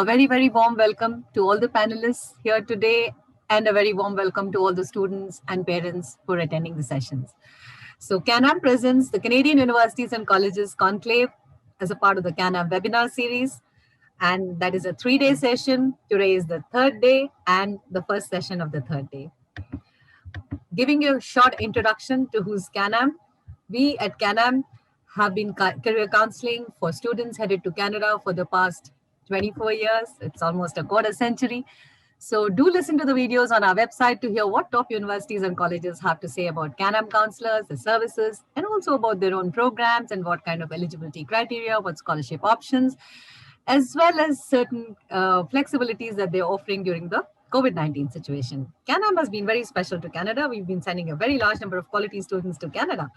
A very, very warm welcome to all the panelists here today, and a very warm welcome to all the students and parents who are attending the sessions. So, CanAm presents the Canadian Universities and Colleges Conclave as a part of the CanAm webinar series, and that is a 3-day session. Today is the third day and the first session of the third day. Giving you a short introduction to who's CanAm, we at CanAm have been career counseling for students headed to Canada for the past 24 years. It's almost a quarter century. So do listen to the videos on our website to hear what top universities and colleges have to say about CanAm counselors, the services, and also about their own programs and what kind of eligibility criteria, what scholarship options, as well as certain flexibilities that they're offering during the COVID-19 situation. CanAm has been very special to Canada. We've been sending a very large number of quality students to Canada.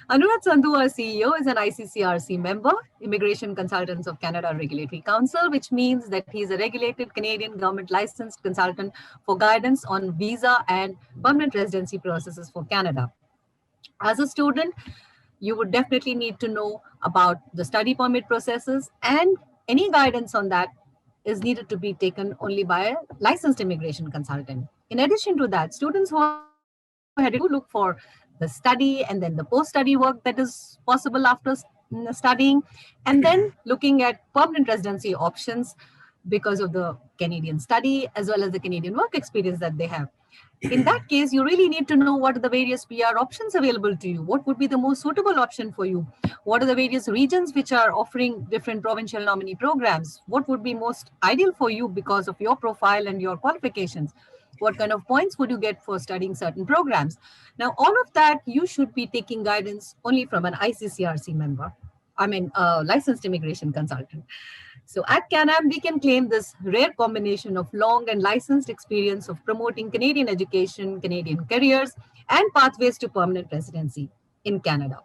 Anurag Sandhu, our CEO, is an ICCRC member, Immigration Consultants of Canada Regulatory Council, which means that he's a regulated Canadian government licensed consultant for guidance on visa and permanent residency processes for Canada. As a student, you would definitely need to know about the study permit processes, and any guidance on that is needed to be taken only by a licensed immigration consultant. In addition to that, students who are headed to look for the study and then the post-study work that is possible after studying, and then looking at permanent residency options because of the Canadian study as well as the Canadian work experience that they have. In that case, you really need to know what are the various PR options available to you. What would be the most suitable option for you? What are the various regions which are offering different provincial nominee programs? What would be most ideal for you because of your profile and your qualifications? What kind of points would you get for studying certain programs? Now, all of that, you should be taking guidance only from an ICCRC member. A licensed immigration consultant. So at CanAm, we can claim this rare combination of long and licensed experience of promoting Canadian education, Canadian careers, and pathways to permanent residency in Canada.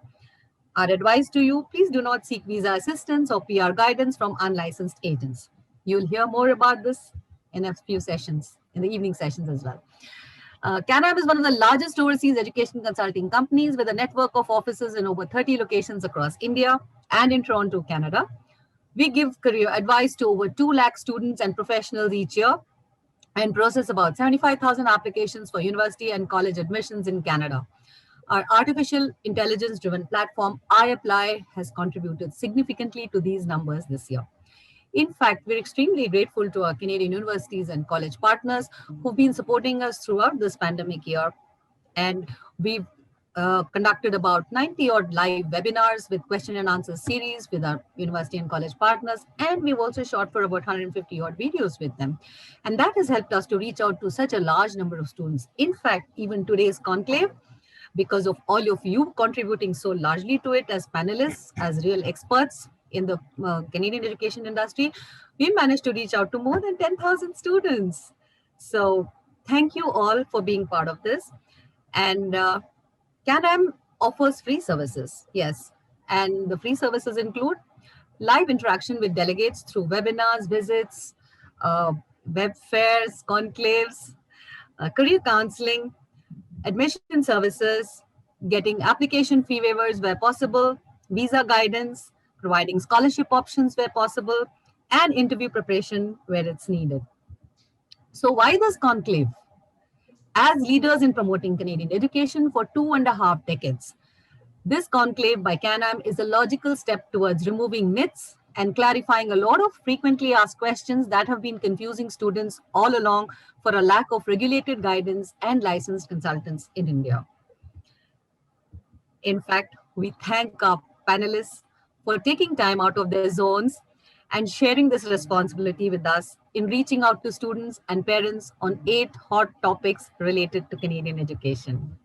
Our advice to you, please do not seek visa assistance or PR guidance from unlicensed agents. You'll hear more about this in a few sessions, in the evening sessions as well. CanAm is one of the largest overseas education consulting companies with a network of offices in over 30 locations across India and in Toronto, Canada. We give career advice to over 2 lakh students and professionals each year and process about 75,000 applications for university and college admissions in Canada. Our artificial intelligence-driven platform, iApply, has contributed significantly to these numbers this year. In fact, we're extremely grateful to our Canadian universities and college partners who've been supporting us throughout this pandemic year. And we've conducted about 90 odd live webinars with question and answer series with our university and college partners. And we've also shot for about 150 odd videos with them. And that has helped us to reach out to such a large number of students. In fact, even today's conclave, because of all of you contributing so largely to it as panelists, as real experts in the Canadian education industry, we managed to reach out to more than 10,000 students. So thank you all for being part of this. And CanAm offers free services, yes. And the free services include live interaction with delegates through webinars, visits, web fairs, conclaves, career counseling, admission services, getting application fee waivers where possible, visa guidance, providing scholarship options where possible, and interview preparation where it's needed. So why this conclave? As leaders in promoting Canadian education for 2.5 decades, this conclave by CanAm is a logical step towards removing myths and clarifying a lot of frequently asked questions that have been confusing students all along for a lack of regulated guidance and licensed consultants in India. In fact, we thank our panelists for taking time out of their zones and sharing this responsibility with us in reaching out to students and parents on 8 hot topics related to Canadian education.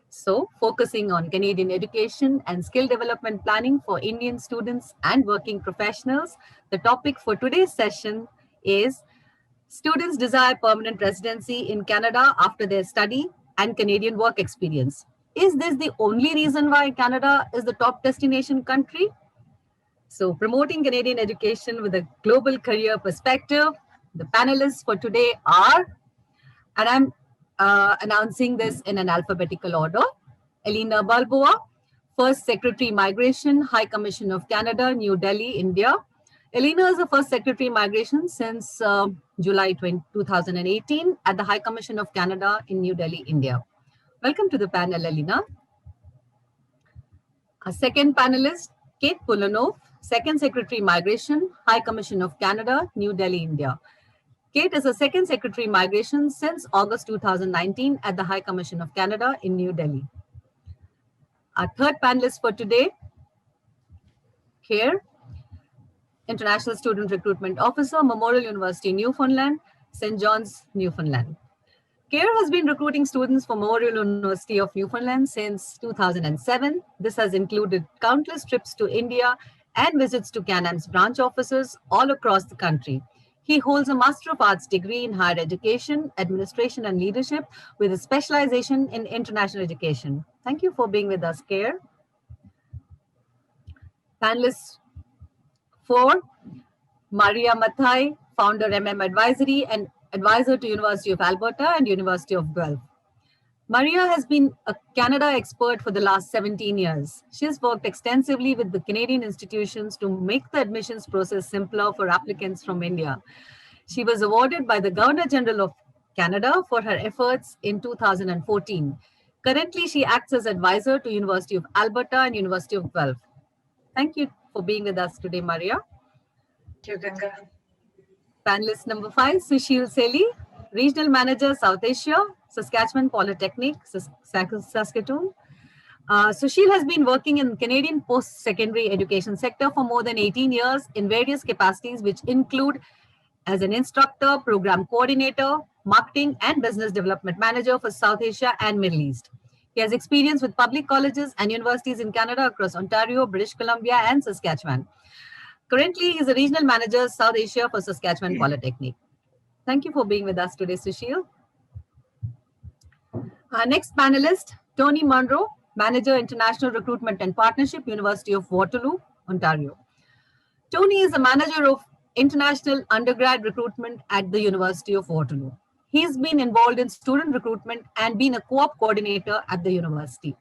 So, focusing on Canadian education and skill development planning for Indian students and working professionals, the topic for today's session is Students Desire Permanent Residency in Canada After Their Study and Canadian Work Experience. Is this the only reason why Canada is the top destination country? So, promoting Canadian education with a global career perspective, the panelists for today are, and I'm announcing this in an alphabetical order: Elena Balboa, First Secretary Migration, High Commission of Canada, New Delhi, India; Elena is the first Secretary Migration since July 2018 at the High Commission of Canada in New Delhi, India. Welcome to the panel, Elena. Our second panelist, Kate Pulanov, Second Secretary Migration, High Commission of Canada, New Delhi, India. Kate is a Second Secretary Migration since August 2019 at the High Commission of Canada in New Delhi. Our third panelist for today, Care, International Student Recruitment Officer, Memorial University, Newfoundland, St. John's, Newfoundland. CARE has been recruiting students for Memorial University of Newfoundland since 2007. This has included countless trips to India and visits to CanAm's branch offices all across the country. He holds a Master of Arts degree in Higher Education, Administration and Leadership with a specialization in International Education. Thank you for being with us, CARE. Panelists 4, Maria Mathai, founder Advisory and advisor to University of Alberta and University of Guelph. Maria has been a Canada expert for the last 17 years. She has worked extensively with the Canadian institutions to make the admissions process simpler for applicants from India. She was awarded by the Governor General of Canada for her efforts in 2014. Currently, she acts as advisor to University of Alberta and University of Guelph. Thank you for being with us today, Maria. Thank you, Ganga. Panelist number 5, Sushil Seli, Regional Manager, South Asia, Saskatchewan Polytechnic, Saskatoon. Sushil has been working in Canadian post-secondary education sector for more than 18 years in various capacities, which include as an instructor, program coordinator, marketing and business development manager for South Asia and Middle East. He has experience with public colleges and universities in Canada across Ontario, British Columbia and Saskatchewan. Currently, he is a regional manager, South Asia for Saskatchewan Polytechnic. Thank you for being with us today, Sushil. Our next panelist, Tony Monroe, Manager, International Recruitment and Partnership, University of Waterloo, Ontario. Tony is a manager of international undergrad recruitment at the University of Waterloo. He's been involved in student recruitment and been a co-op coordinator at the university.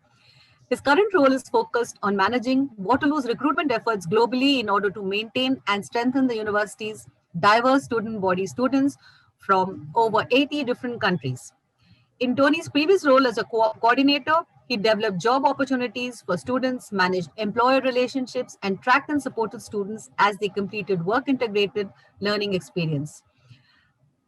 His current role is focused on managing Waterloo's recruitment efforts globally in order to maintain and strengthen the university's diverse student body, students from over 80 different countries. In Tony's previous role as a coordinator, he developed job opportunities for students, managed employer relationships, and tracked and supported students as they completed work-integrated learning experience.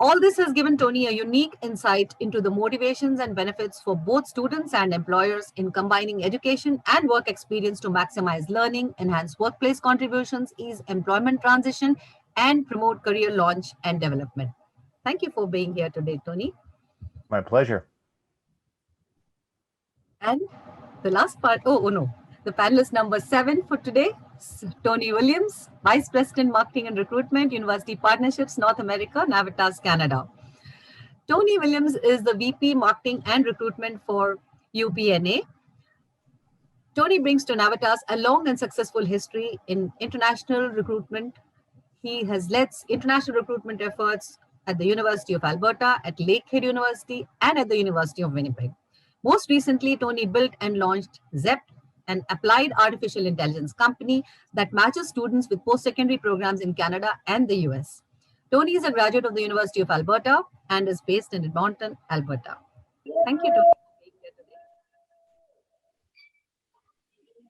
All this has given Tony a unique insight into the motivations and benefits for both students and employers in combining education and work experience to maximize learning, enhance workplace contributions, ease employment transition, and promote career launch and development. Thank you for being here today, Tony. My pleasure. And the last part, the panelist number 7 for today, Tony Williams, Vice President, Marketing and Recruitment, University Partnerships, North America, Navitas, Canada. Tony Williams is the VP, Marketing and Recruitment for UPNA. Tony brings to Navitas a long and successful history in international recruitment. He has led international recruitment efforts at the University of Alberta, at Lakehead University, and at the University of Winnipeg. Most recently, Tony built and launched ZEP, an applied artificial intelligence company that matches students with post-secondary programs in Canada and the US. Tony is a graduate of the University of Alberta and is based in Edmonton, Alberta. Thank you, Tony, for being here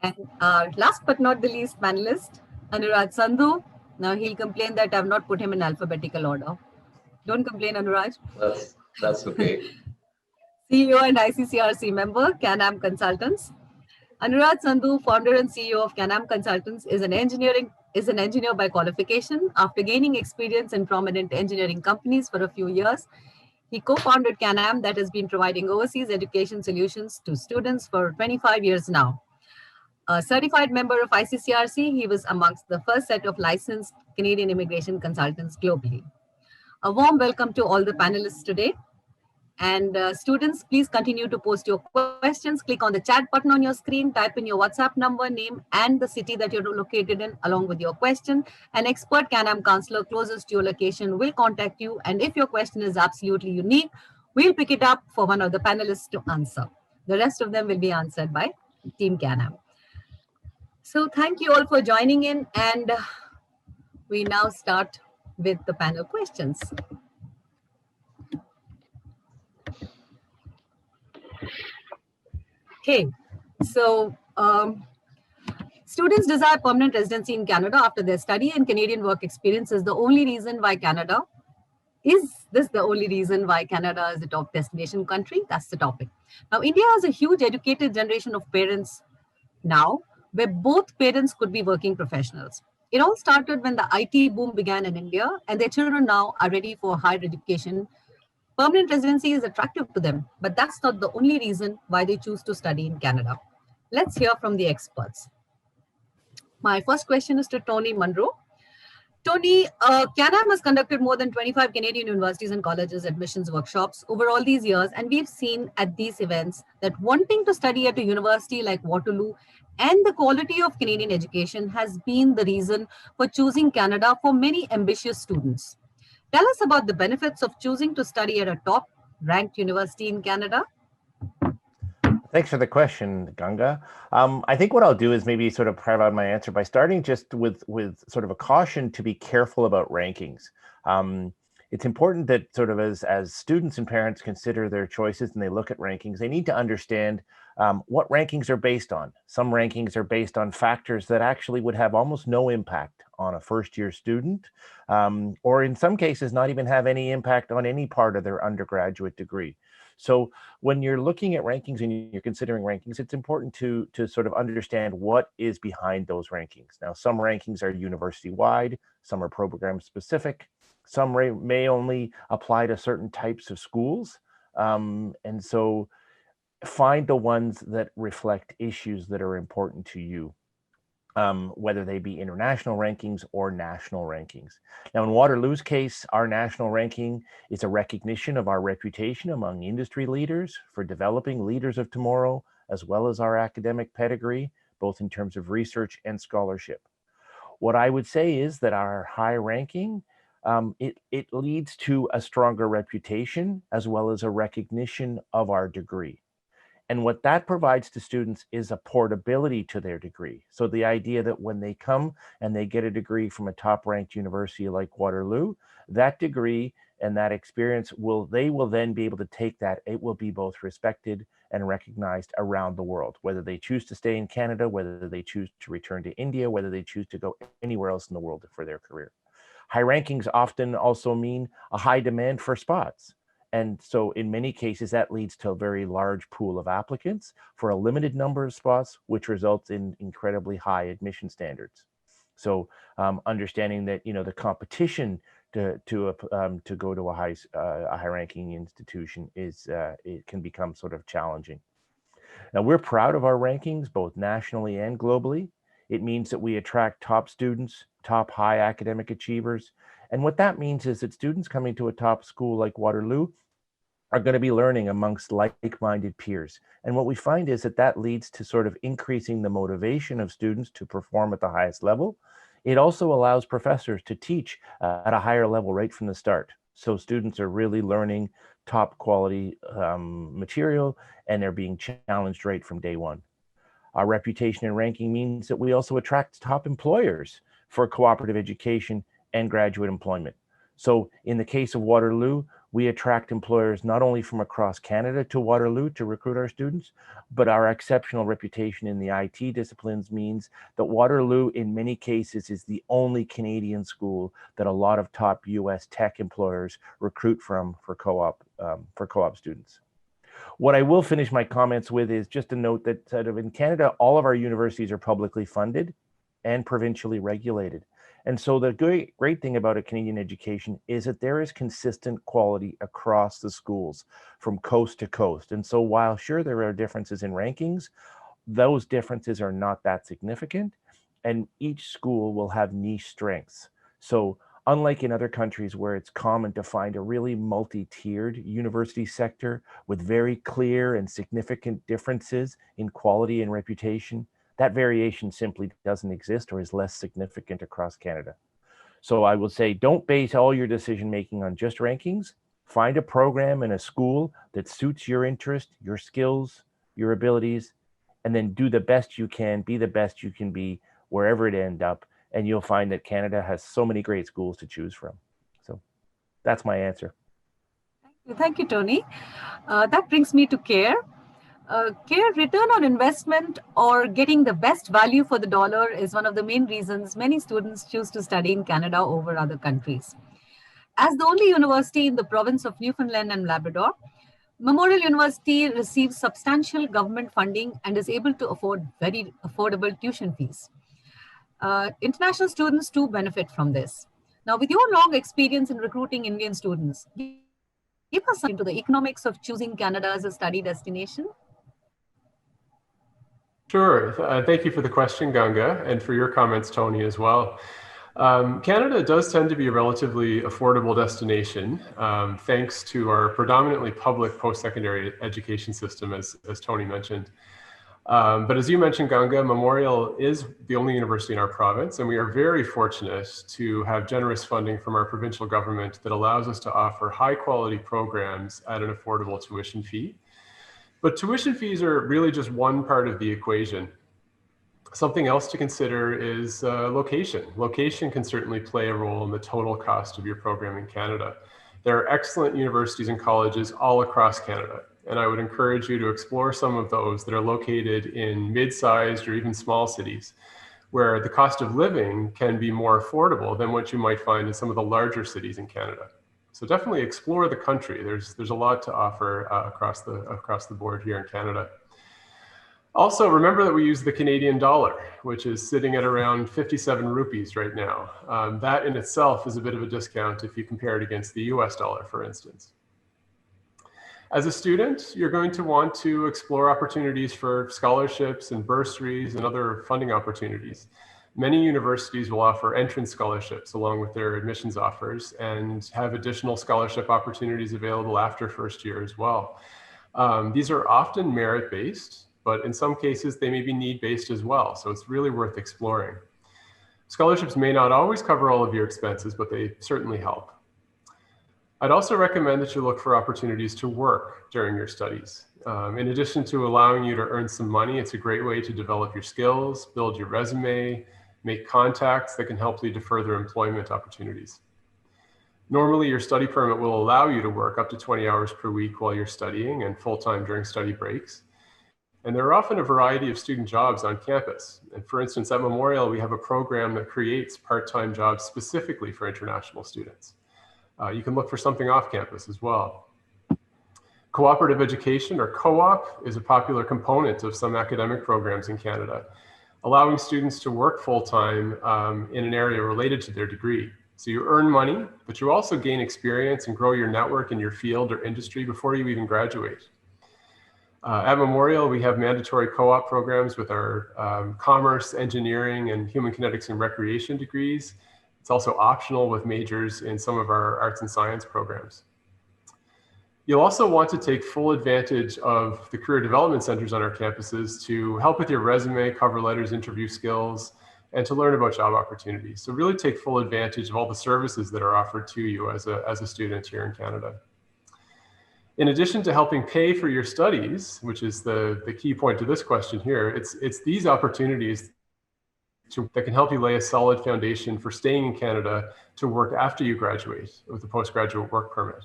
today. And our last but not the least panelist, Anurag Sandhu. Now he'll complain that I've not put him in alphabetical order. Don't complain, Anurag. That's okay. CEO and ICCRC member, CanAm Consultants. Anurag Sandhu, founder and CEO of CanAm Consultants, is an engineer by qualification. After gaining experience in prominent engineering companies for a few years, he co-founded CanAm that has been providing overseas education solutions to students for 25 years now. A certified member of ICCRC, he was amongst the first set of licensed Canadian immigration consultants globally. A warm welcome to all the panelists today. And students, please continue to post your questions. Click on the chat button on your screen, type in your WhatsApp number, name, and the city that you're located in along with your question. An expert CanAm counselor closest to your location will contact you. And if your question is absolutely unique, we'll pick it up for one of the panelists to answer. The rest of them will be answered by Team CanAm. So thank you all for joining in. And we now start with the panel questions. Okay, so students desire permanent residency in Canada after their study, and Canadian work experience is the only reason why Canada is this the only reason why Canada is the top destination country? That's the topic. Now, India has a huge educated generation of parents now, where both parents could be working professionals. It all started when the IT boom began in India, and their children now are ready for higher education. Permanent residency is attractive to them, but that's not the only reason why they choose to study in Canada. Let's hear from the experts. My first question is to Tony Munro. Tony, CanAm has conducted more than 25 Canadian universities and colleges admissions workshops over all these years, and we've seen at these events that wanting to study at a university like Waterloo and the quality of Canadian education has been the reason for choosing Canada for many ambitious students. Tell us about the benefits of choosing to study at a top ranked university in Canada. Thanks for the question, Ganga. I think what I'll do is maybe sort of provide my answer by starting just with sort of a caution to be careful about rankings. It's important that sort of as students and parents consider their choices and they look at rankings, they need to understand what rankings are based on. Some rankings are based on factors that actually would have almost no impact on a first-year student, or in some cases not even have any impact on any part of their undergraduate degree. So when you're looking at rankings and you're considering rankings, it's important to sort of understand what is behind those rankings. Now, some rankings are university-wide, some are program-specific, some may only apply to certain types of schools. And so find the ones that reflect issues that are important to you, whether they be international rankings or national rankings. Now, in Waterloo's case, our national ranking is a recognition of our reputation among industry leaders for developing leaders of tomorrow, as well as our academic pedigree, both in terms of research and scholarship. What I would say is that our high ranking, it leads to a stronger reputation, as well as a recognition of our degree. And what that provides to students is a portability to their degree. So the idea that when they come and they get a degree from a top-ranked university like Waterloo, that degree and that experience they will then be able to take that. It will be both respected and recognized around the world, whether they choose to stay in Canada, whether they choose to return to India, whether they choose to go anywhere else in the world for their career. High rankings often also mean a high demand for spots. And so in many cases, that leads to a very large pool of applicants for a limited number of spots, which results in incredibly high admission standards. So understanding that, the competition to go to a high ranking institution it can become sort of challenging. Now, we're proud of our rankings, both nationally and globally. It means that we attract top students, top high academic achievers. And what that means is that students coming to a top school like Waterloo are going to be learning amongst like-minded peers. And what we find is that leads to sort of increasing the motivation of students to perform at the highest level. It also allows professors to teach at a higher level right from the start. So students are really learning top quality material, and they're being challenged right from day one. Our reputation and ranking means that we also attract top employers for cooperative education and graduate employment. So in the case of Waterloo, we attract employers not only from across Canada to Waterloo to recruit our students, but our exceptional reputation in the IT disciplines means that Waterloo, in many cases, is the only Canadian school that a lot of top US tech employers recruit from for co-op students. What I will finish my comments with is just a note that sort of in Canada, all of our universities are publicly funded and provincially regulated. And so the great thing about a Canadian education is that there is consistent quality across the schools from coast to coast. And so while sure there are differences in rankings, those differences are not that significant, and each school will have niche strengths. So unlike in other countries where it's common to find a really multi-tiered university sector with very clear and significant differences in quality and reputation, that variation simply doesn't exist or is less significant across Canada. So I would say, don't base all your decision-making on just rankings. Find a program and a school that suits your interest, your skills, your abilities, and then do the best you can, be the best you can be, wherever it ends up, and you'll find that Canada has so many great schools to choose from. So that's my answer. Thank you, Tony. That brings me to CARE. CARE, return on investment or getting the best value for the dollar is one of the main reasons many students choose to study in Canada over other countries. As the only university in the province of Newfoundland and Labrador, Memorial University receives substantial government funding and is able to afford very affordable tuition fees. International students too benefit from this. Now, with your long experience in recruiting Indian students, give us some into the economics of choosing Canada as a study destination. Sure. Thank you for the question, Ganga, and for your comments, Tony, as well. Canada does tend to be a relatively affordable destination, thanks to our predominantly public post-secondary education system, as Tony mentioned. But as you mentioned, Ganga, Memorial is the only university in our province, and we are very fortunate to have generous funding from our provincial government that allows us to offer high-quality programs at an affordable tuition fee. But tuition fees are really just one part of the equation. Something else to consider is location. Location can certainly play a role in the total cost of your program in Canada. There are excellent universities and colleges all across Canada, and I would encourage you to explore some of those that are located in mid-sized or even small cities, where the cost of living can be more affordable than what you might find in some of the larger cities in Canada. So definitely explore the country. There's a lot to offer across the board here in Canada. Also, remember that we use the Canadian dollar, which is sitting at around 57 rupees right now. That in itself is a bit of a discount if you compare it against the US dollar, for instance. As a student, you're going to want to explore opportunities for scholarships and bursaries and other funding opportunities. Many universities will offer entrance scholarships along with their admissions offers and have additional scholarship opportunities available after first year as well. These are often merit-based, but in some cases they may be need-based as well, so it's really worth exploring. Scholarships may not always cover all of your expenses, but they certainly help. I'd also recommend that you look for opportunities to work during your studies. In addition to allowing you to earn some money, it's a great way to develop your skills, build your resume, make contacts that can help lead to further employment opportunities. Normally, your study permit will allow you to work up to 20 hours per week while you're studying and full-time during study breaks. And there are often a variety of student jobs on campus. And for instance, at Memorial, we have a program that creates part-time jobs specifically for international students. You can look for something off campus as well. Cooperative education, or co-op, is a popular component of some academic programs in Canada, allowing students to work full-time in an area related to their degree. So you earn money, but you also gain experience and grow your network in your field or industry before you even graduate. At Memorial, we have mandatory co-op programs with our commerce, engineering, and human kinetics and recreation degrees. It's also optional with majors in some of our arts and science programs. You'll also want to take full advantage of the career development centers on our campuses to help with your resume, cover letters, interview skills, and to learn about job opportunities. So really take full advantage of all the services that are offered to you as a student here in Canada. In addition to helping pay for your studies, which is the key point to this question here, it's these opportunities that can help you lay a solid foundation for staying in Canada to work after you graduate with a postgraduate work permit.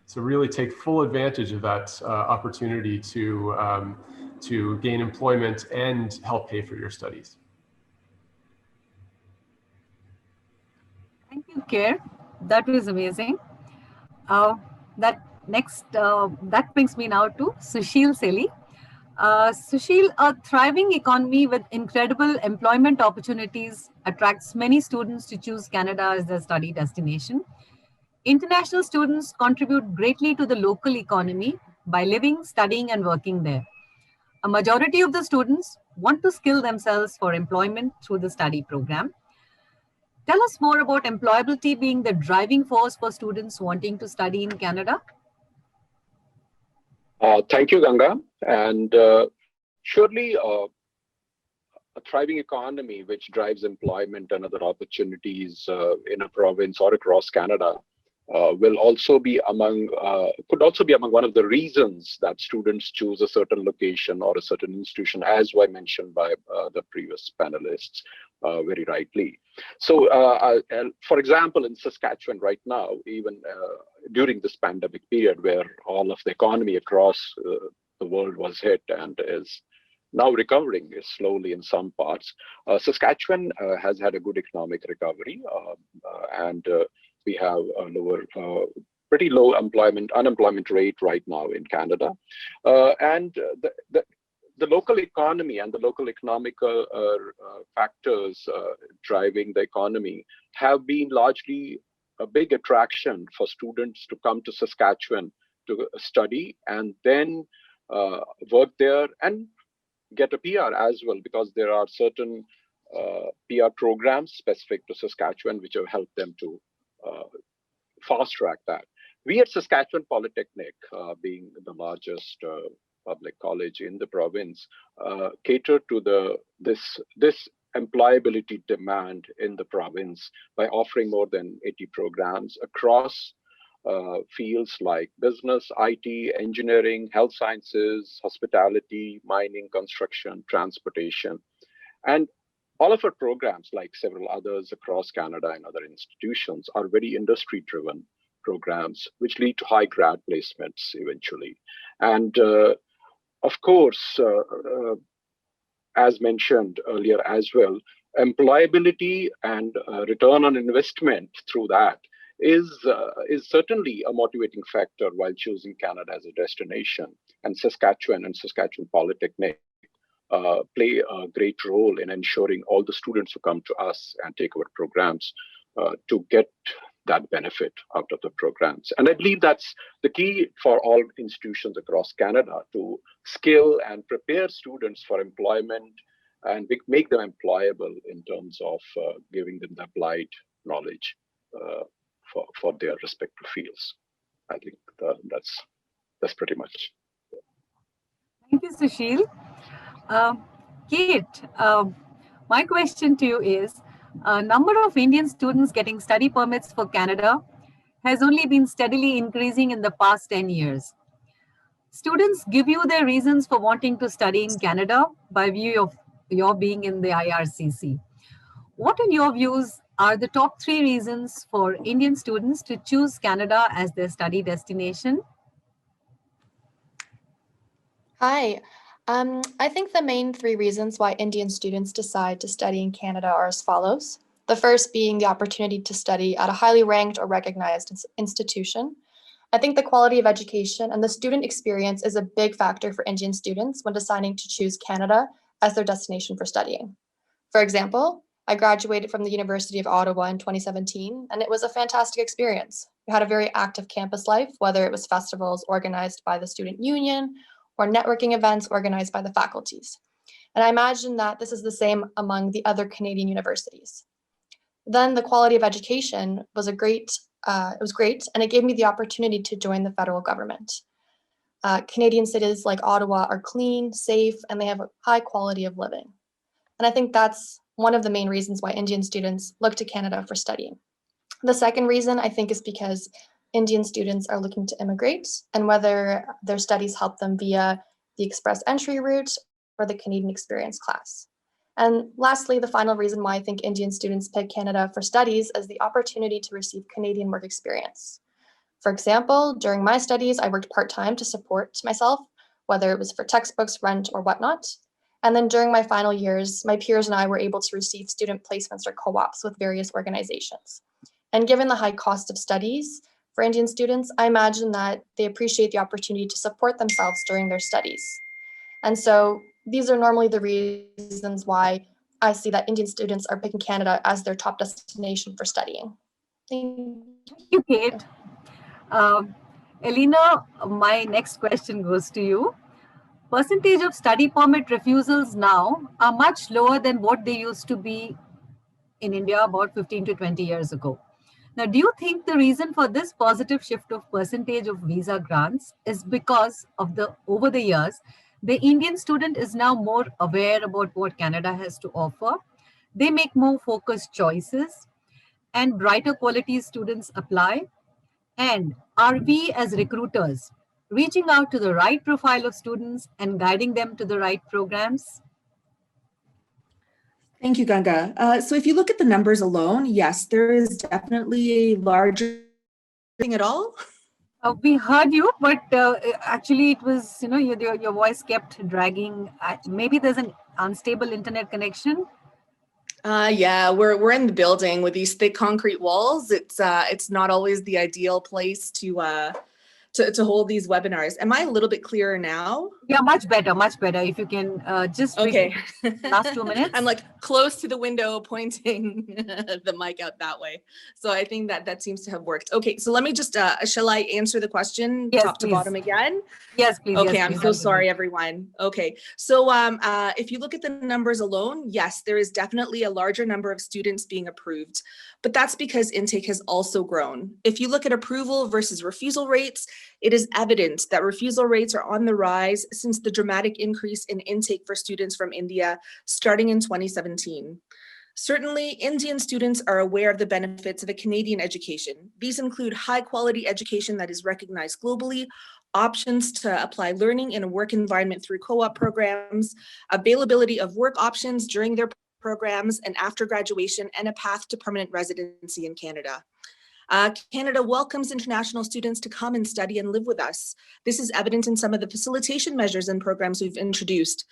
So really take full advantage of that opportunity to gain employment and help pay for your studies. Thank you, Care. That was amazing. That brings me now to Sushil Seli. Sushil, a thriving economy with incredible employment opportunities attracts many students to choose Canada as their study destination. International students contribute greatly to the local economy by living, studying, and working there. A majority of the students want to skill themselves for employment through the study program. Tell us more about employability being the driving force for students wanting to study in Canada. Thank you, Ganga. And surely a thriving economy which drives employment and other opportunities in a province or across Canada will also be among, could also be among one of the reasons that students choose a certain location or a certain institution, as I mentioned by the previous panelists very rightly. So, for example, in Saskatchewan right now, even during this pandemic period where all of the economy across the world was hit and is now recovering slowly in some parts, Saskatchewan has had a good economic recovery, and we have a lower, pretty low unemployment rate right now in Canada, and the local economy and the local economic factors driving the economy have been largely a big attraction for students to come to Saskatchewan to study and then work there and get a PR as well, because there are certain PR programs specific to Saskatchewan which have helped them to fast track that. We at Saskatchewan Polytechnic, being the largest public college in the province, cater to this employability demand in the province by offering more than 80 programs across fields like business, IT, engineering, health sciences, hospitality, mining, construction, transportation. And all of our programs, like several others across Canada and other institutions, are very industry-driven programs, which lead to high grad placements eventually. And of course, as mentioned earlier as well, employability and return on investment through that is certainly a motivating factor while choosing Canada as a destination. And Saskatchewan Polytechnic play a great role in ensuring all the students who come to us and take our programs to get that benefit out of the programs. And I believe that's the key for all institutions across Canada, to skill and prepare students for employment and make them employable in terms of giving them the applied knowledge for their respective fields. I think that's pretty much. Thank you, Sushil. Kate, my question to you is, number of Indian students getting study permits for Canada has only been steadily increasing in the past 10 years. Students give you their reasons for wanting to study in Canada by view of your being in the IRCC. What, in your views, are the top 3 reasons for Indian students to choose Canada as their study destination? Hi. I think the main 3 reasons why Indian students decide to study in Canada are as follows. The first being the opportunity to study at a highly ranked or recognized institution. I think the quality of education and the student experience is a big factor for Indian students when deciding to choose Canada as their destination for studying. For example, I graduated from the University of Ottawa in 2017, and it was a fantastic experience. We had a very active campus life, whether it was festivals organized by the student union or networking events organized by the faculties. And I imagine that this is the same among the other Canadian universities. Then the quality of education was great, and it gave me the opportunity to join the federal government. Canadian cities like Ottawa are clean, safe, and they have a high quality of living. And I think that's one of the main reasons why Indian students look to Canada for studying. The second reason, I think, is because Indian students are looking to immigrate, and whether their studies help them via the express entry route or the Canadian experience class. And lastly, the final reason why I think Indian students pick Canada for studies is the opportunity to receive Canadian work experience. For example, during my studies, I worked part-time to support myself, whether it was for textbooks, rent, or whatnot. And then during my final years, my peers and I were able to receive student placements or co-ops with various organizations. And given the high cost of studies for Indian students, I imagine that they appreciate the opportunity to support themselves during their studies. And so these are normally the reasons why I see that Indian students are picking Canada as their top destination for studying. Thank you, Kate. Elena, my next question goes to you. Percentage of study permit refusals now are much lower than what they used to be in India about 15 to 20 years ago. Now, do you think the reason for this positive shift of percentage of visa grants is because of over the years, the Indian student is now more aware about what Canada has to offer? They make more focused choices and brighter quality students apply. And are we as recruiters reaching out to the right profile of students and guiding them to the right programs? Thank you, Ganga. So if you look at the numbers alone, yes, there is definitely a larger thing at all. We heard you, but actually it was, your voice kept dragging. Maybe there's an unstable internet connection. Yeah, we're in the building with these thick concrete walls. It's not always the ideal place to hold these webinars. Am I a little bit clearer now? Yeah, much better, much better. If you can just Okay. last 2 minutes. I'm like close to the window pointing the mic out that way. So I think that seems to have worked. Okay, so let me just, shall I answer the question Yes, top please. to bottom again? Yes, please. Okay, yes, I'm please. so sorry, everyone. Okay, so if you look at the numbers alone, yes, there is definitely a larger number of students being approved, but that's because intake has also grown. If you look at approval versus refusal rates, it is evident that refusal rates are on the rise since the dramatic increase in intake for students from India starting in 2017. Certainly, Indian students are aware of the benefits of a Canadian education. These include high quality education that is recognized globally, options to apply learning in a work environment through co-op programs, availability of work options during their programs and after graduation, and a path to permanent residency in Canada. Canada welcomes international students to come and study and live with us. This is evident in some of the facilitation measures and programs we've introduced,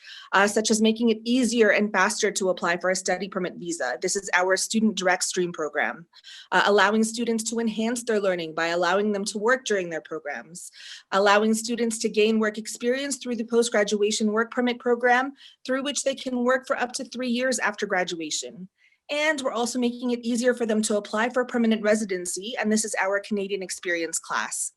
such as making it easier and faster to apply for a study permit visa. This is our Student Direct Stream program, allowing students to enhance their learning by allowing them to work during their programs, allowing students to gain work experience through the post-graduation work permit program, through which they can work for up to 3 years after graduation. And we're also making it easier for them to apply for permanent residency, and this is our Canadian Experience class.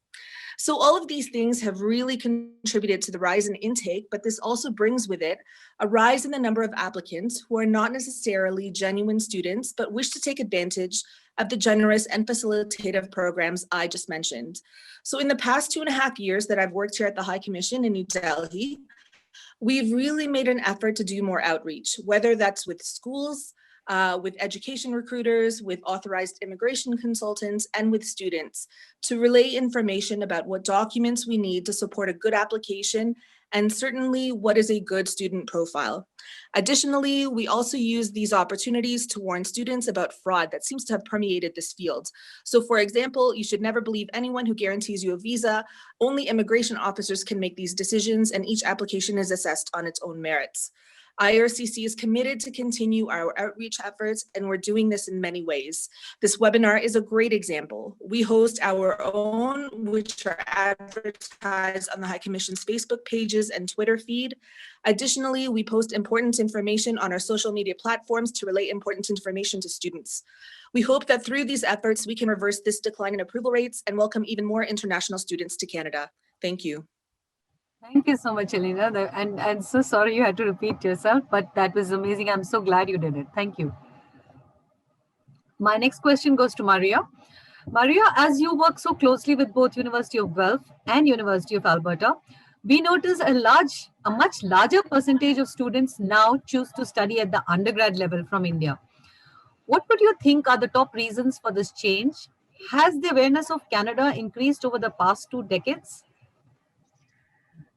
So all of these things have really contributed to the rise in intake, but this also brings with it a rise in the number of applicants who are not necessarily genuine students, but wish to take advantage of the generous and facilitative programs I just mentioned. So in the past 2.5 years that I've worked here at the High Commission in New Delhi, we've really made an effort to do more outreach, whether that's with schools, with education recruiters, with authorized immigration consultants, and with students to relay information about what documents we need to support a good application and certainly what is a good student profile. Additionally, we also use these opportunities to warn students about fraud that seems to have permeated this field. So for example, you should never believe anyone who guarantees you a visa. Only immigration officers can make these decisions and each application is assessed on its own merits. IRCC is committed to continue our outreach efforts, and we're doing this in many ways. This webinar is a great example. We host our own, which are advertised on the High Commission's Facebook pages and Twitter feed. Additionally, we post important information on our social media platforms to relay important information to students. We hope that through these efforts, we can reverse this decline in approval rates and welcome even more international students to Canada. Thank you. Thank you so much, Elena. And so sorry you had to repeat yourself, but that was amazing. I'm so glad you did it. Thank you. My next question goes to Maria. Maria, as you work so closely with both University of Guelph and University of Alberta, we notice a much larger percentage of students now choose to study at the undergrad level from India. What would you think are the top reasons for this change? Has the awareness of Canada increased over the past 2 decades?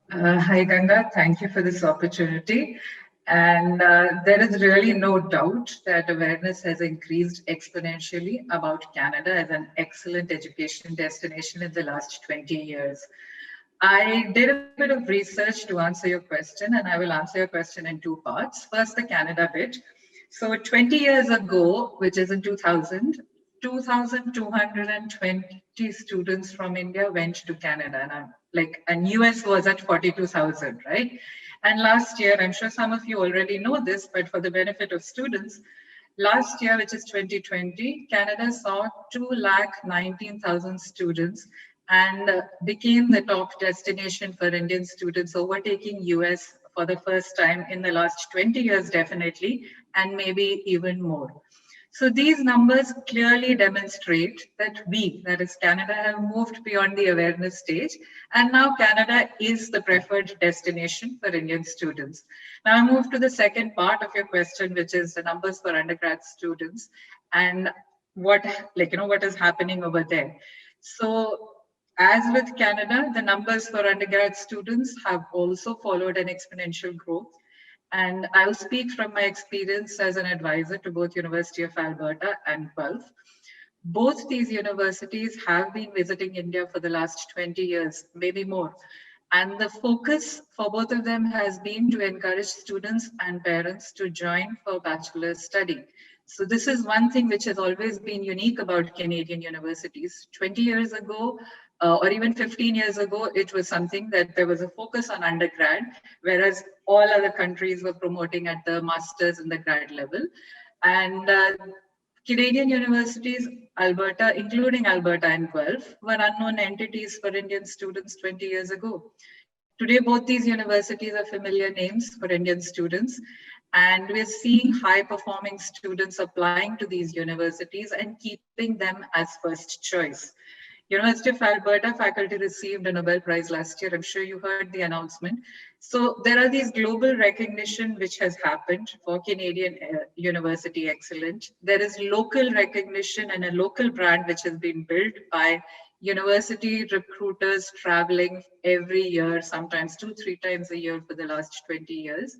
Hi, Ganga. Thank you for this opportunity. And there is really no doubt that awareness has increased exponentially about Canada as an excellent education destination in the last 20 years. I did a bit of research to answer your question, and I will answer your question in 2 parts. First, the Canada bit. So 20 years ago, which is in 2000, 2,220 students from India went to Canada, and US was at 42,000, right? And last year, I'm sure some of you already know this, but for the benefit of students, last year, which is 2020, Canada saw 219,000 students and became the top destination for Indian students, overtaking US for the first time in the last 20 years, definitely, and maybe even more. So these numbers clearly demonstrate that we, that is Canada, have moved beyond the awareness stage, and now Canada is the preferred destination for Indian students. Now I move to the second part of your question, which is the numbers for undergrad students and what is happening over there. So as with Canada, the numbers for undergrad students have also followed an exponential growth. And I'll speak from my experience as an advisor to both University of Alberta and Guelph. Both these universities have been visiting India for the last 20 years, maybe more. And the focus for both of them has been to encourage students and parents to join for bachelor's study. So this is one thing which has always been unique about Canadian universities. 20 years ago, or even 15 years ago, it was something that there was a focus on undergrad, whereas all other countries were promoting at the master's and the grad level. And Canadian universities, Alberta, including Alberta and Guelph, were unknown entities for Indian students 20 years ago. Today, both these universities are familiar names for Indian students, and we're seeing high-performing students applying to these universities and keeping them as first choice. University of Alberta faculty received a Nobel Prize last year. I'm sure you heard the announcement. So there are these global recognition which has happened for Canadian university excellence. There is local recognition and a local brand which has been built by university recruiters traveling every year, sometimes 2-3 times a year for the last 20 years.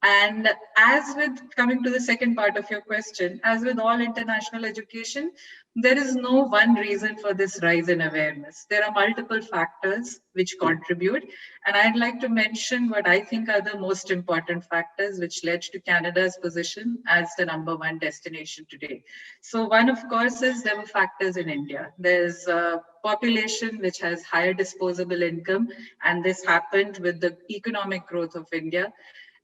And as with coming to the second part of your question, as with all international education, there is no one reason for this rise in awareness. There are multiple factors which contribute. And I'd like to mention what I think are the most important factors which led to Canada's position as the #1 destination today. So one, of course, is there were factors in India. There's a population which has higher disposable income, and this happened with the economic growth of India.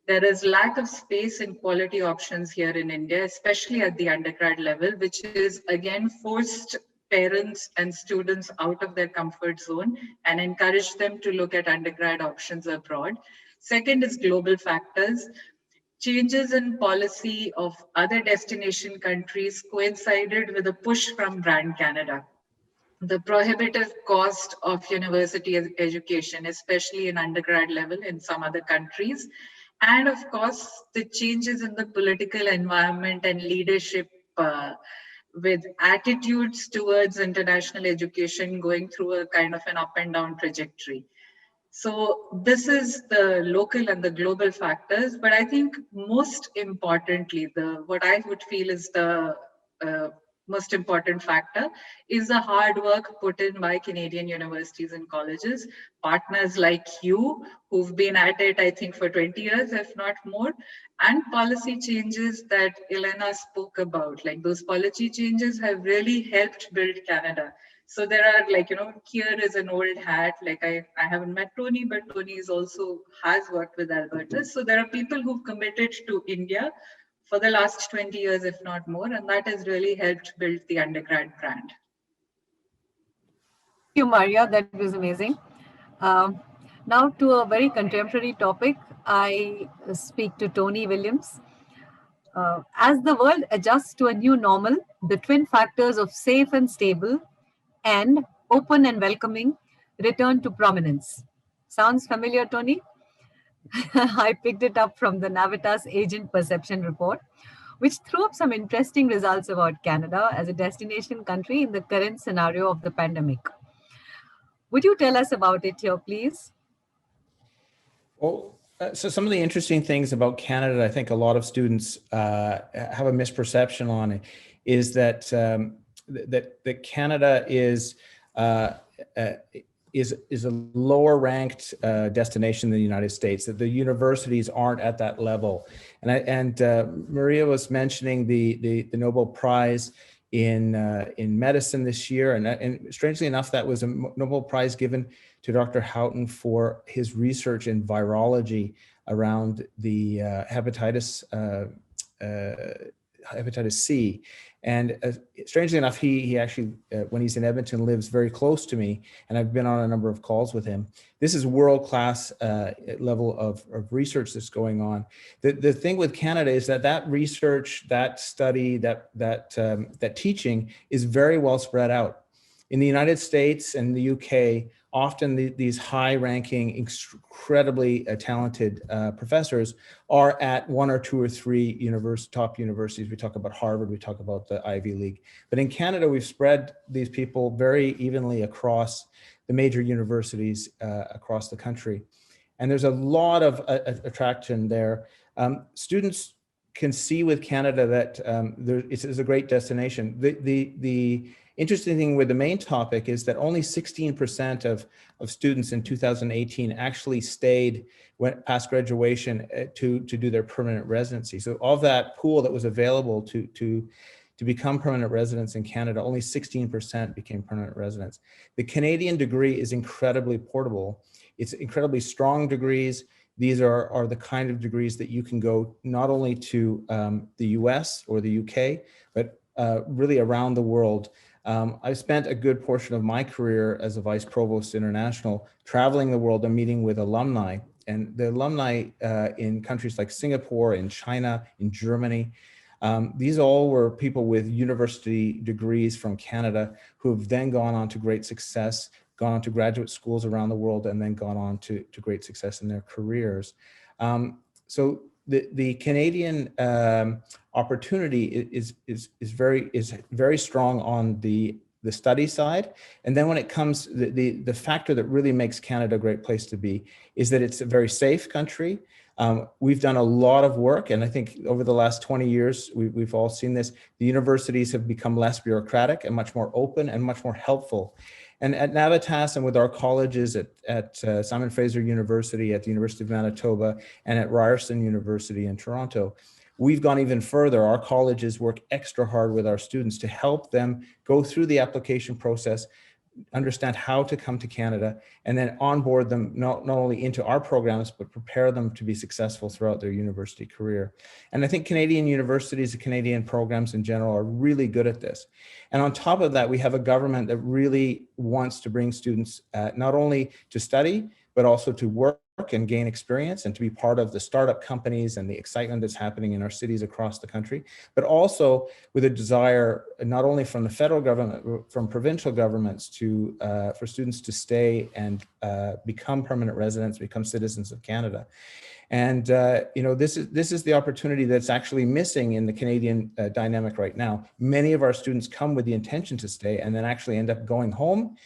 There is lack of space and quality options here in India, especially at the undergrad level, which is again forced parents and students out of their comfort zone and encourage them to look at undergrad options abroad. Second is global factors. Changes in policy of other destination countries coincided with a push from Brand Canada. The prohibitive cost of university education, especially in undergrad level in some other countries, and of course, the changes in the political environment and leadership with attitudes towards international education going through a kind of an up and down trajectory. So this is the local and the global factors, but I think most importantly, what I would feel is the most important factor is the hard work put in by Canadian universities and colleges, partners like you who've been at it, I think, for 20 years, if not more, and policy changes that Elena spoke about. Like those policy changes have really helped build Canada. So there are here is an old hat, like I haven't met Tony, but Tony is also has worked with Alberta. So there are people who've committed to India for the last 20 years, if not more, and that has really helped build the undergrad brand. Thank you, Maria. That was amazing. Now to a very contemporary topic, I speak to Tony Williams. As the world adjusts to a new normal, the twin factors of safe and stable and open and welcoming return to prominence. Sounds familiar, Tony? I picked it up from the Navitas Agent Perception Report, which threw up some interesting results about Canada as a destination country in the current scenario of the pandemic. Would you tell us about it here, please? Well, so some of the interesting things about Canada, I think a lot of students have a misperception on it, is that that Canada is a lower ranked destination than the United States, that the universities aren't at that level. And Maria was mentioning the Nobel Prize in medicine this year. And strangely enough, that was a Nobel Prize given to Dr. Houghton for his research in virology around the hepatitis C. And strangely enough, he actually, when he's in Edmonton, lives very close to me, and I've been on a number of calls with him. This is world-class level of research that's going on. The thing with Canada is that research, that study, that teaching is very well spread out. In the United States and the UK, often these high-ranking, incredibly talented professors are at one or two or three top universities. We talk about Harvard, we talk about the Ivy League. But in Canada, we've spread these people very evenly across the major universities across the country. And there's a lot of attraction there. Students can see with Canada that it is a great destination. The interesting thing with the main topic is that only 16% of students in 2018 actually stayed past graduation to do their permanent residency. So of that pool that was available to become permanent residents in Canada, only 16% became permanent residents. The Canadian degree is incredibly portable. It's incredibly strong degrees. These are the kind of degrees that you can go not only to the US or the UK, but really around the world. I've spent a good portion of my career as a Vice Provost International traveling the world and meeting with alumni. And the alumni in countries like Singapore, in China, in Germany, these all were people with university degrees from Canada who have then gone on to great success, gone on to graduate schools around the world, and then gone on to great success in their careers. So the Canadian opportunity is very strong on the study side. And then when it comes, the factor that really makes Canada a great place to be is that it's a very safe country. We've done a lot of work, and I think over the last 20 years, we've all seen this. The universities have become less bureaucratic and much more open and much more helpful. And at Navitas and with our colleges at Simon Fraser University, at the University of Manitoba, and at Ryerson University in Toronto, we've gone even further. Our colleges work extra hard with our students to help them go through the application process, understand how to come to Canada, and then onboard them not only into our programs, but prepare them to be successful throughout their university career. And I think Canadian universities, the Canadian programs in general, are really good at this. And on top of that, we have a government that really wants to bring students not only to study, but also to work and gain experience and to be part of the startup companies and the excitement that's happening in our cities across the country, but also with a desire not only from the federal government, from provincial governments to for students to stay and become permanent residents, become citizens of Canada. And this is the opportunity that's actually missing in the Canadian dynamic right now. Many of our students come with the intention to stay and then actually end up going home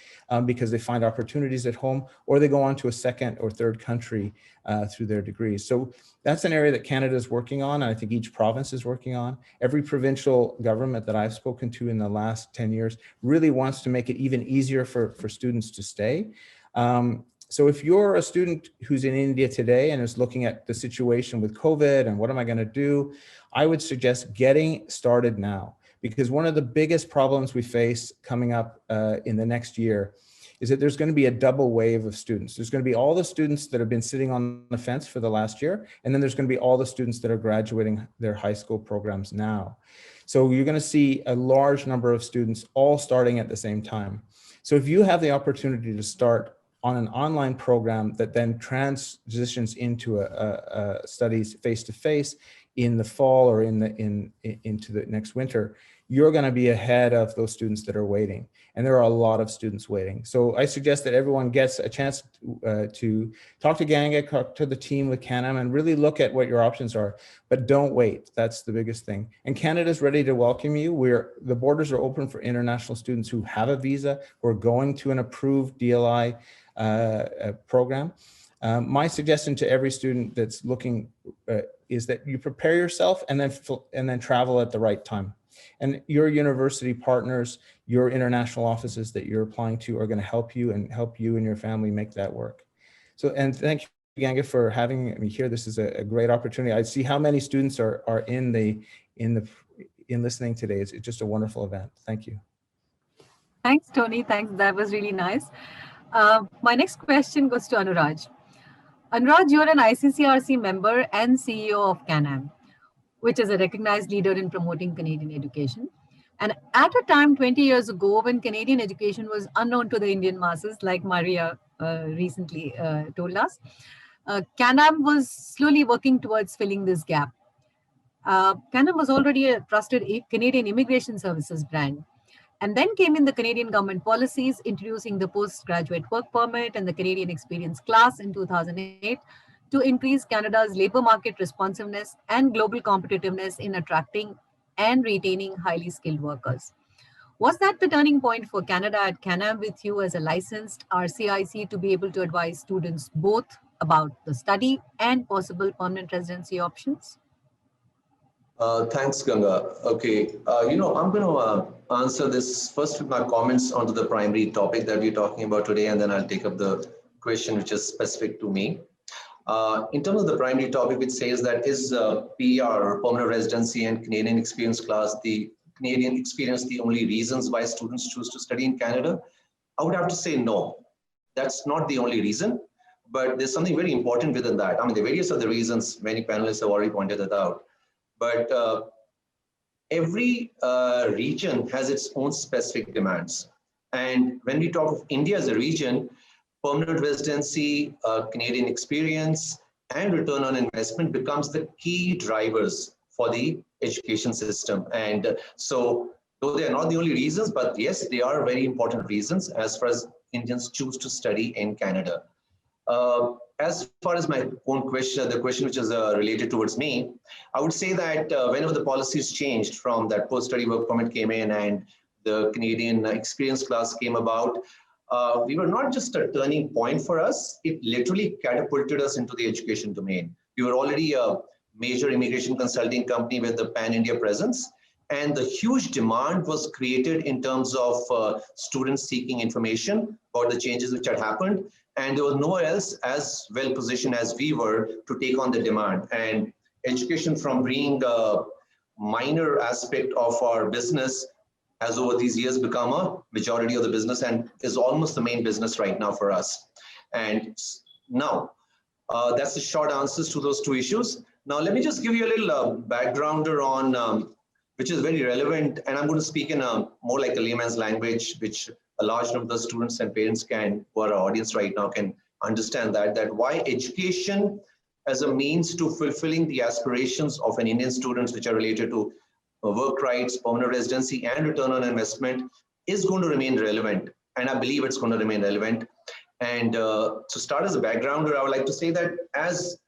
because they find opportunities at home, or they go on to a second or third country through their degrees. So that's an area that Canada is working on, and I think each province is working on. Every provincial government that I've spoken to in the last 10 years really wants to make it even easier for students to stay. So if you're a student who's in India today and is looking at the situation with COVID and what am I going to do, I would suggest getting started now, because one of the biggest problems we face coming up in the next year is that there's going to be a double wave of students. There's going to be all the students that have been sitting on the fence for the last year, and then there's going to be all the students that are graduating their high school programs now. So you're going to see a large number of students all starting at the same time. So if you have the opportunity to start on an online program that then transitions into a studies face-to-face in the fall or into the next winter, you're going to be ahead of those students that are waiting. And there are a lot of students waiting. So I suggest that everyone gets a chance to talk to Ganga, talk to the team with CanAm, and really look at what your options are. But don't wait. That's the biggest thing. And Canada's ready to welcome you. The borders are open for international students who have a visa, who are going to an approved DLI program. My suggestion to every student that's looking is that you prepare yourself and then travel at the right time. And your university partners, your international offices that you're applying to are going to help you and your family make that work. So, and thank you, Ganga, for having me here. This is a great opportunity. I see how many students are in listening today. It's just a wonderful event. Thank you. Thanks, Tony. Thanks. That was really nice. My next question goes to Anuraj. Anuraj, you're an ICCRC member and CEO of CanAm, which is a recognized leader in promoting Canadian education. And at a time 20 years ago, when Canadian education was unknown to the Indian masses, like Maria recently told us, CanAm was slowly working towards filling this gap. CanAm was already a trusted Canadian immigration services brand. And then came in the Canadian government policies introducing the postgraduate work permit and the Canadian experience class in 2008 to increase Canada's labor market responsiveness and global competitiveness in attracting and retaining highly skilled workers. Was that the turning point for Canada at CanAm with you as a licensed RCIC to be able to advise students both about the study and possible permanent residency options? Thanks, Ganga. Okay, I'm going to answer this first with my comments onto the primary topic that we're talking about today, and then I'll take up the question which is specific to me. In terms of the primary topic, which says that is PR, permanent residency, and Canadian experience class, the Canadian experience the only reasons why students choose to study in Canada? I would have to say no. That's not the only reason, but there's something very important within that. I mean, the various other reasons, many panelists have already pointed that out. But every region has its own specific demands. And when we talk of India as a region, permanent residency, Canadian experience, and return on investment becomes the key drivers for the education system. And so, though they are not the only reasons, but yes, they are very important reasons as far as Indians choose to study in Canada. As far as my own question, the question which is related towards me, I would say that whenever the policies changed from that post-study work permit came in and the Canadian experience class came about, we were not just a turning point for us, it literally catapulted us into the education domain. We were already a major immigration consulting company with a pan-India presence, and the huge demand was created in terms of students seeking information about the changes which had happened. And there was nowhere else as well positioned as we were to take on the demand. And education, from being a minor aspect of our business, has over these years become a majority of the business and is almost the main business right now for us. And now, that's the short answers to those two issues. Now, let me just give you a little backgrounder on, which is very relevant, and I'm going to speak in a more like a layman's language, which a large number of the students and parents who are our audience right now can understand that why education as a means to fulfilling the aspirations of an Indian student, which are related to work rights, permanent residency, and return on investment, is going to remain relevant. And I believe it's going to remain relevant. And to start as a backgrounder, I would like to say that as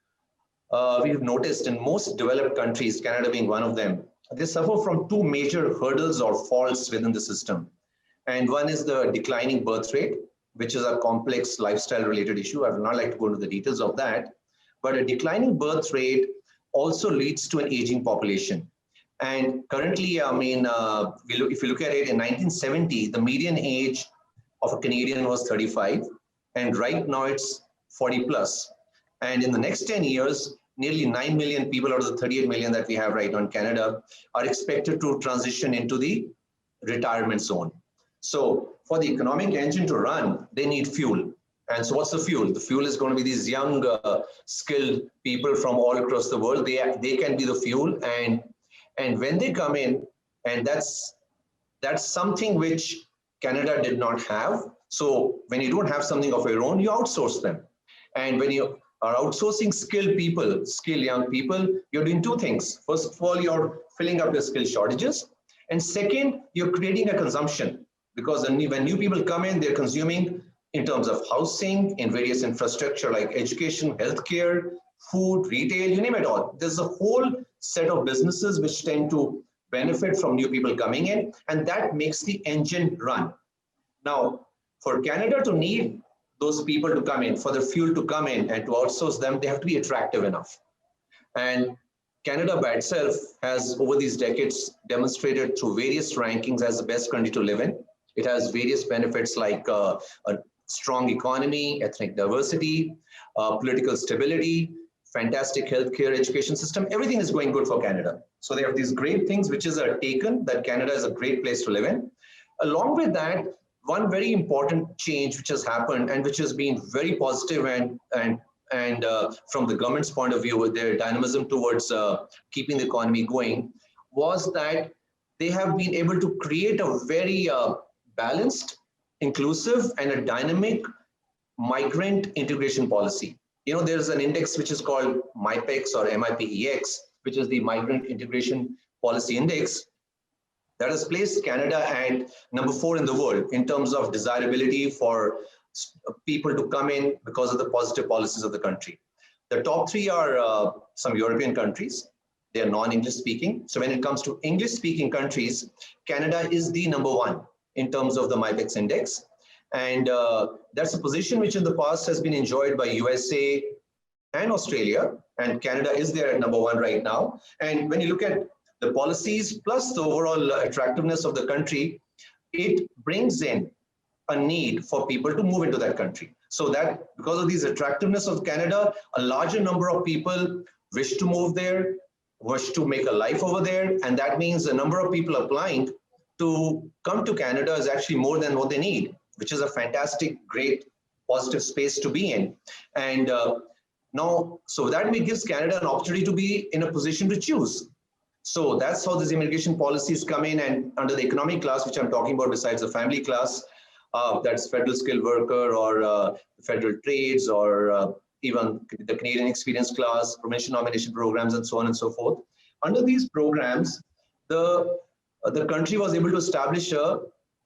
we have noticed in most developed countries, Canada being one of them, they suffer from two major hurdles or faults within the system. And one is the declining birth rate, which is a complex lifestyle related issue. I would not like to go into the details of that. But a declining birth rate also leads to an aging population. And currently, I mean, if you look at it in 1970, the median age of a Canadian was 35. And right now it's 40 plus. And in the next 10 years, nearly 9 million people out of the 38 million that we have right now in Canada are expected to transition into the retirement zone. So for the economic engine to run, they need fuel. And so what's the fuel? The fuel is going to be these young, skilled people from all across the world. They can be the fuel. And when they come in, and that's something which Canada did not have. So when you don't have something of your own, you outsource them. And when you are outsourcing skilled people, skilled young people, you're doing two things. First of all, you're filling up your skill shortages. And second, you're creating a consumption. Because when new people come in, they're consuming in terms of housing, in various infrastructure like education, healthcare, food, retail, you name it all. There's a whole set of businesses which tend to benefit from new people coming in, and that makes the engine run. Now, for Canada to need those people to come in, for the fuel to come in and to outsource them, they have to be attractive enough. And Canada by itself has, over these decades, demonstrated through various rankings as the best country to live in. It has various benefits like a strong economy, ethnic diversity, political stability, fantastic healthcare education system. Everything is going good for Canada. So they have these great things which is taken that Canada is a great place to live in. Along with that, one very important change which has happened and which has been very positive and from the government's point of view with their dynamism towards keeping the economy going was that they have been able to create a very balanced, inclusive, and a dynamic migrant integration policy. You know, there's an index which is called MIPEX or MIPEX, which is the Migrant Integration Policy Index. that has placed Canada at number 4 in the world in terms of desirability for people to come in because of the positive policies of the country. The top 3 are some European countries. They are non-English speaking. So when it comes to English speaking countries, Canada is the number 1 in terms of the MIPEX index. And that's a position which in the past has been enjoyed by USA and Australia, and Canada is there at number 1 right now. And when you look at the policies plus the overall attractiveness of the country, it brings in a need for people to move into that country. So that because of these attractiveness of Canada, a larger number of people wish to move there, wish to make a life over there. And that means the number of people applying to come to Canada is actually more than what they need, which is a fantastic, great, positive space to be in. And now, so that gives Canada an opportunity to be in a position to choose. So that's how these immigration policies come in. And under the economic class, which I'm talking about besides the family class, that's federal skilled worker or federal trades or even the Canadian experience class, provincial nomination programs, and so on and so forth. Under these programs, the country was able to establish a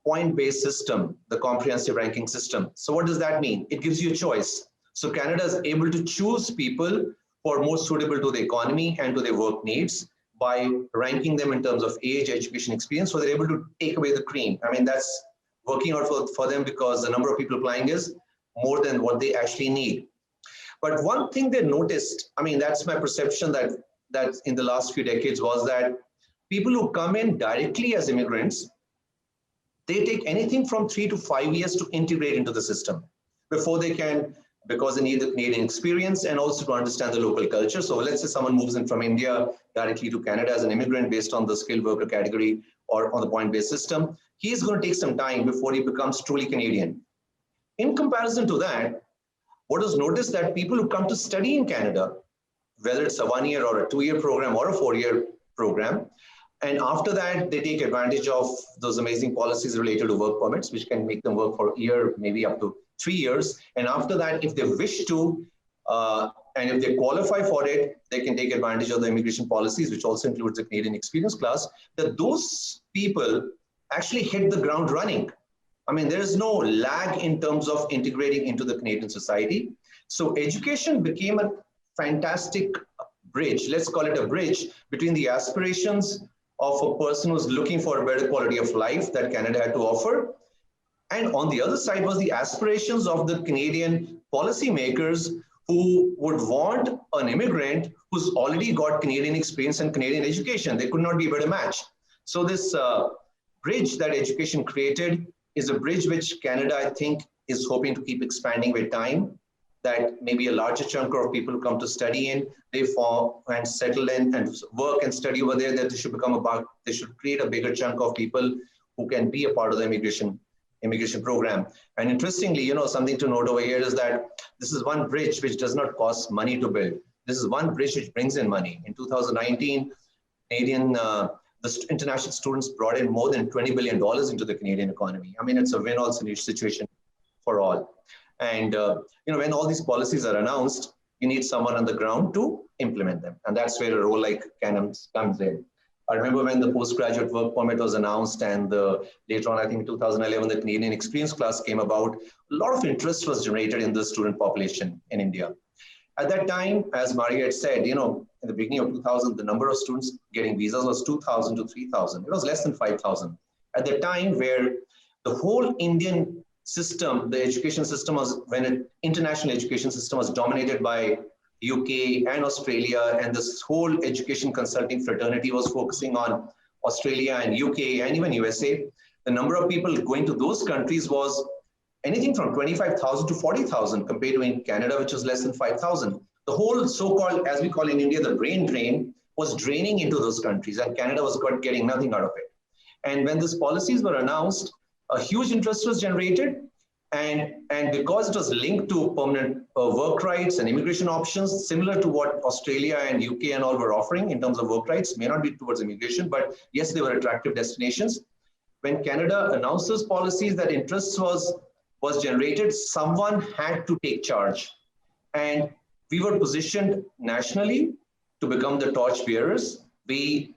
point-based system, the comprehensive ranking system. So what does that mean? It gives you a choice. So Canada is able to choose people who are more suitable to the economy and to their work needs by ranking them in terms of age, education, experience, so they're able to take away the cream. I mean, that's working out for them because the number of people applying is more than what they actually need. But one thing they noticed, I mean, that's my perception that in the last few decades was that people who come in directly as immigrants, they take anything from 3 to 5 years to integrate into the system before they can, because they need the Canadian experience and also to understand the local culture. So let's say someone moves in from India directly to Canada as an immigrant based on the skilled worker category or on the point-based system. He's going to take some time before he becomes truly Canadian. In comparison to that, what is noticed that people who come to study in Canada, whether it's a 1-year or a 2-year program or a 4-year program, and after that, they take advantage of those amazing policies related to work permits, which can make them work for a year, maybe up to 3 years. And after that, if they wish to, and if they qualify for it, they can take advantage of the immigration policies, which also includes the Canadian experience class, that those people actually hit the ground running. I mean, there is no lag in terms of integrating into the Canadian society. So education became a fantastic bridge, let's call it a bridge, between the aspirations of a person who's looking for a better quality of life that Canada had to offer. And on the other side was the aspirations of the Canadian policymakers who would want an immigrant who's already got Canadian experience and Canadian education. They could not be a better match. So this bridge that education created is a bridge which Canada, I think, is hoping to keep expanding with time, that maybe a larger chunk of people who come to study in, they fall and settle in and work and study over there, that they should become they should create a bigger chunk of people who can be a part of the immigration program. And interestingly, you know, something to note over here is that this is one bridge which does not cost money to build. This is one bridge which brings in money. In 2019, the international students brought in more than $20 billion into the Canadian economy. I mean, it's a win-all situation for all. And you know, when all these policies are announced, you need someone on the ground to implement them. And that's where a role like CANAMS comes in. I remember when the postgraduate work permit was announced and later on, I think in 2011, the Canadian experience class came about, a lot of interest was generated in the student population in India. At that time, as Maria had said, you know, in the beginning of 2000, the number of students getting visas was 2,000 to 3,000. It was less than 5,000. At the time where the whole Indian system, the education system was, when an international education system was dominated by UK and Australia, and this whole education consulting fraternity was focusing on Australia and UK and even USA, the number of people going to those countries was anything from 25,000 to 40,000 compared to in Canada, which was less than 5,000. The whole so-called, as we call in India, the brain drain was draining into those countries, and Canada was getting nothing out of it. And when these policies were announced, a huge interest was generated. And because it was linked to permanent work rights and immigration options, similar to what Australia and UK and all were offering in terms of work rights, may not be towards immigration, but yes, they were attractive destinations. When Canada announced those policies, that interest was generated, someone had to take charge. And we were positioned nationally to become the torch bearers. We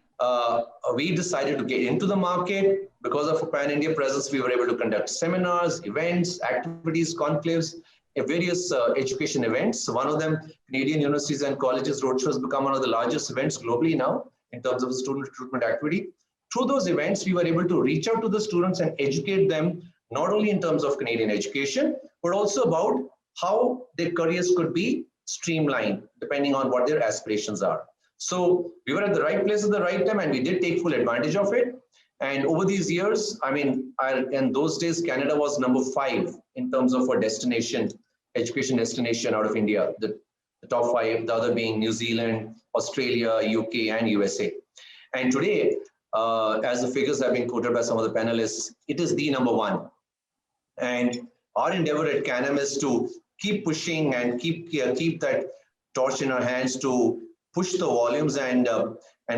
we decided to get into the market. Because of a pan-India presence, we were able to conduct seminars, events, activities, conclaves, various education events. So one of them, Canadian universities and colleges roadshow, has become one of the largest events globally now in terms of student recruitment activity. Through those events, we were able to reach out to the students and educate them, not only in terms of Canadian education, but also about how their careers could be streamlined depending on what their aspirations are. So we were at the right place at the right time, and we did take full advantage of it. And over these years, I mean, in those days, Canada was number 5 in terms of a destination, education destination out of India. The top 5, the other being New Zealand, Australia, UK, and USA. And today, as the figures have been quoted by some of the panelists, it is the number 1. And our endeavor at CanAm is to keep pushing and keep that torch in our hands to push the volumes, and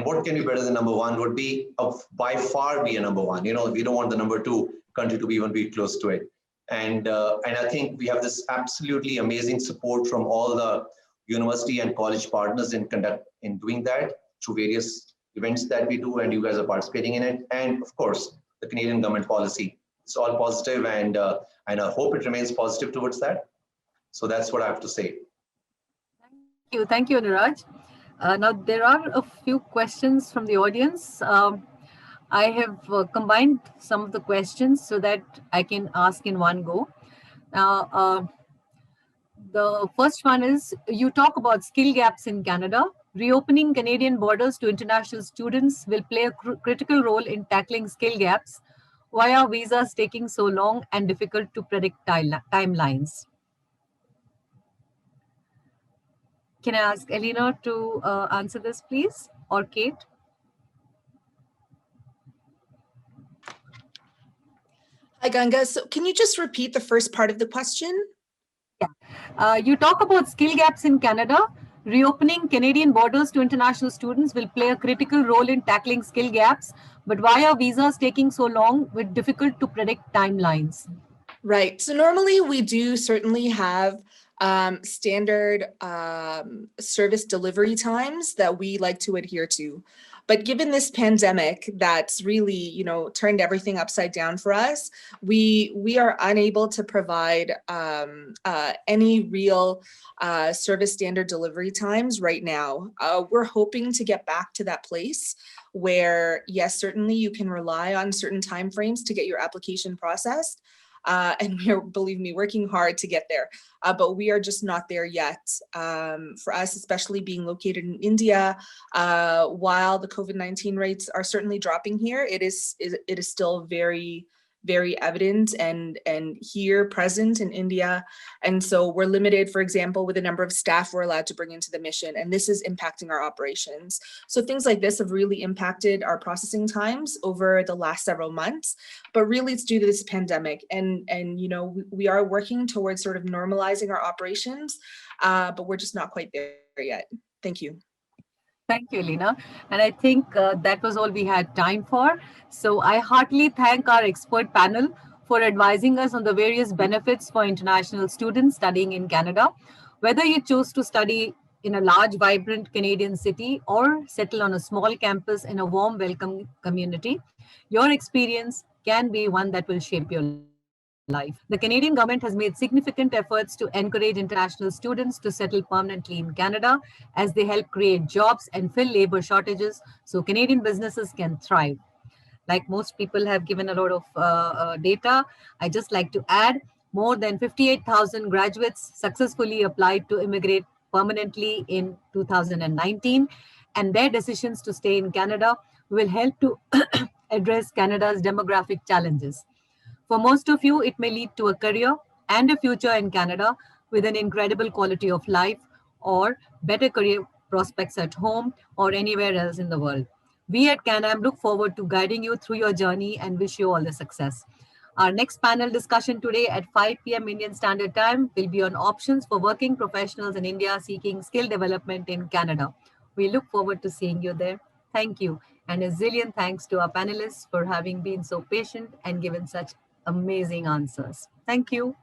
what can be better than number 1 would be by far be a number 1. You know, we don't want the number 2 country to even be close to it. And I think we have this absolutely amazing support from all the university and college partners in doing that through various events that we do, and you guys are participating in it. And of course, the Canadian government policy. It's all positive, and I hope it remains positive towards that. So that's what I have to say. Thank you, Niraj. Now, there are a few questions from the audience. I have combined some of the questions so that I can ask in one go. Now, the first one is, you talk about skill gaps in Canada. Reopening Canadian borders to international students will play a critical role in tackling skill gaps. Why are visas taking so long and difficult to predict timelines? Can I ask Elena to answer this, please, or Kate? Hi, Ganga. So can you just repeat the first part of the question? Yeah. You talk about skill gaps in Canada. Reopening Canadian borders to international students will play a critical role in tackling skill gaps. But why are visas taking so long with difficult to predict timelines? Right. So normally we do certainly have standard service delivery times that we like to adhere to. But given this pandemic that's really, you know, turned everything upside down for us, we are unable to provide any real service standard delivery times right now. We're hoping to get back to that place where, yes, certainly you can rely on certain timeframes to get your application processed. And we're, believe me, working hard to get there, but we are just not there yet. For us, especially being located in India, while the COVID-19 rates are certainly dropping here, it is still very evident and here present in India. And so we're limited, for example, with the number of staff we're allowed to bring into the mission, and this is impacting our operations. So things like this have really impacted our processing times over the last several months, but really it's due to this pandemic. And you know, we are working towards sort of normalizing our operations, but we're just not quite there yet. Thank you. Thank you, Elena. And I think that was all we had time for. So I heartily thank our expert panel for advising us on the various benefits for international students studying in Canada. Whether you choose to study in a large, vibrant Canadian city or settle on a small campus in a warm, welcome community, your experience can be one that will shape your life. The Canadian government has made significant efforts to encourage international students to settle permanently in Canada as they help create jobs and fill labor shortages so Canadian businesses can thrive. Like most people have given a lot of data, I just like to add more than 58,000 graduates successfully applied to immigrate permanently in 2019, and their decisions to stay in Canada will help to address Canada's demographic challenges. For most of you, it may lead to a career and a future in Canada with an incredible quality of life or better career prospects at home or anywhere else in the world. We at CanAm look forward to guiding you through your journey and wish you all the success. Our next panel discussion today at 5 p.m. Indian Standard Time will be on options for working professionals in India seeking skill development in Canada. We look forward to seeing you there. Thank you. And a zillion thanks to our panelists for having been so patient and given such amazing answers. Thank you.